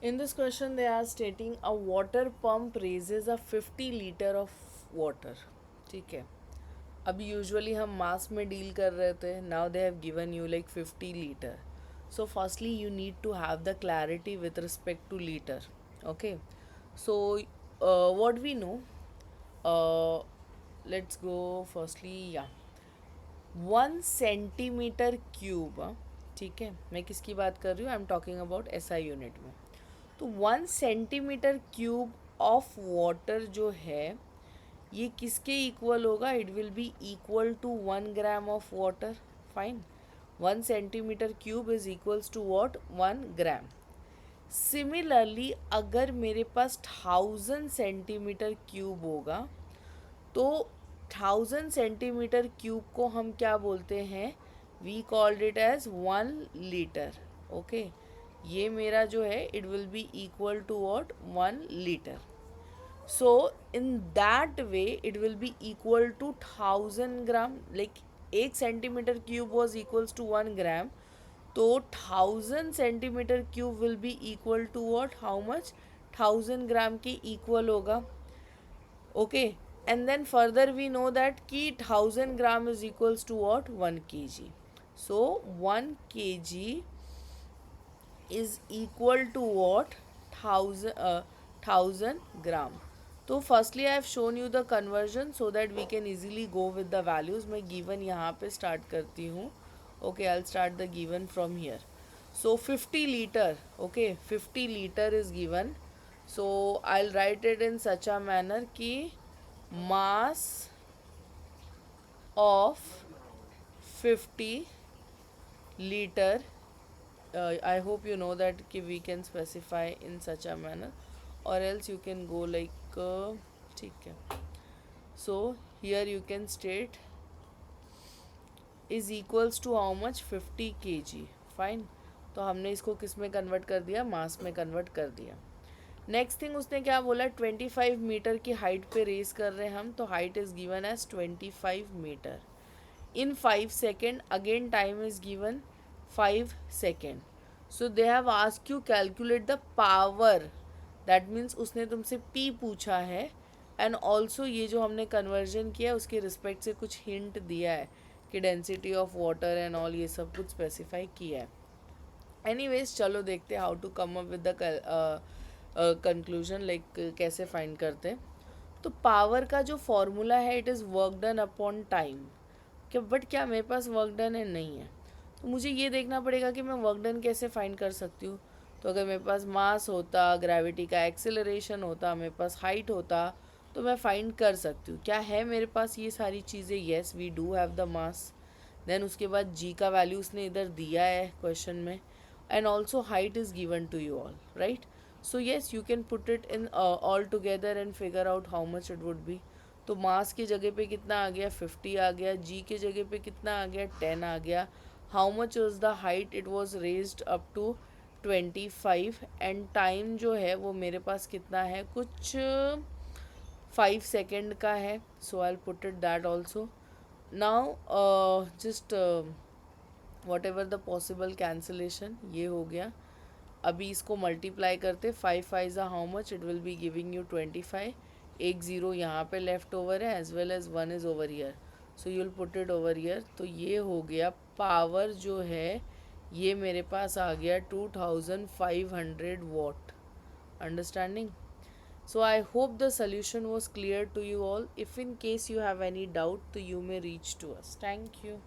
In this question, they are stating a water pump raises a 50 liter of water. ठीक है. अभी usually हम मास में डील कर रहे थे. Now they have given you like 50 litre. So firstly you need to have the clarity with respect to liter. Okay, so what we know, uh, let's go firstly. Yeah, 1 centimetre cube. ठीक है, मैं किसकी बात कर रही हूँ? I am talking about SI unit में. तो 1 सेंटीमीटर क्यूब ऑफ वाटर जो है ये किसके इक्वल होगा? It will be equal to 1 gram of water. Fine. 1 centimetre cube is equals to what? 1 gram. Similarly अगर मेरे पास 1000 सेंटीमीटर क्यूब होगा तो 1000 सेंटीमीटर क्यूब को हम क्या बोलते हैं? We called it as 1 litre. Okay, ये मेरा जो है it will be equal to what? 1 litre. So in that way it will be equal to 1000 gram. Like 1 centimetre cube was equals to 1 gram. तो 1000 centimetre cube will be equal to what? How much? 1000 gram के equal होगा. Okay, and then further we know that कि 1000 gram is equals to what? 1 kg. So 1 kg is equal to what? 1000 gram. तो firstly I have shown you the conversion so that we can easily go with the values. मैं given यहाँ पे start करती हूँ. Okay, I will start the given from here. So 50 litre. Okay, 50 litre is given. So I will write it in such a manner कि mass of 50 litre. I hope you know that we can specify in such a manner, or else you can go like ठीक है. So here you can state is equals to how much? 50 kg. Fine. तो हमने इसको किस में convert कर दिया? मास में कन्वर्ट कर दिया. नेक्स्ट थिंग उसने क्या बोला? 25 मीटर की हाइट पे रेस कर रहे हैं हम. तो height is given as 25 metre in 5 seconds. Again time is given 5 seconds. So they have asked you calculate the power. That means उसने तुमसे P पूछा है एंड ऑल्सो ये जो हमने कन्वर्जन किया उसके रिस्पेक्ट से कुछ हिंट दिया है कि density of water and all ये सब कुछ स्पेसिफाई किया है. एनीवेज चलो देखते हैं how to come up with the conclusion, like कैसे फाइंड करते हैं. तो पावर का जो फॉर्मूला है it is work done upon time. क्या बट क्या मेरे पास वर्क डन है? नहीं है. तो मुझे ये देखना पड़ेगा कि मैं वर्क डन कैसे फाइंड कर सकती हूँ. तो अगर मेरे पास मास होता, ग्रेविटी का एक्सेलरेशन होता, मेरे पास हाइट होता, तो मैं फाइंड कर सकती हूँ. क्या है मेरे पास ये सारी चीज़ें? Yes, we do have the mass. Then उसके बाद जी का वैल्यू उसने इधर दिया है क्वेश्चन में and also height is given to you all, right. So yes, you can put it in all together and figure out how much it would be. तो mass की जगह पे कितना आ गया? 50 आ गया. जी के जगह पे कितना आ गया? 10 आ गया. How much was the height? It was raised up to 25 and time जो है वो मेरे पास कितना है? कुछ 5 सेकेंड का है. So I will put it that also. Now just whatever the possible cancellation ये हो गया. अभी इसको मल्टीप्लाई करते. 5 5 ज़ा how much? It will be giving you 25. एक ज़ीरो यहाँ पे लेफ्ट ओवर है as well as 1 is over here. So you will put it over here. तो ये हो गया पावर जो है ये मेरे पास आ गया 2500 watt. Understanding? So I hope the solution was clear to you all. If in case you have any doubt तो you may reach to us. Thank you.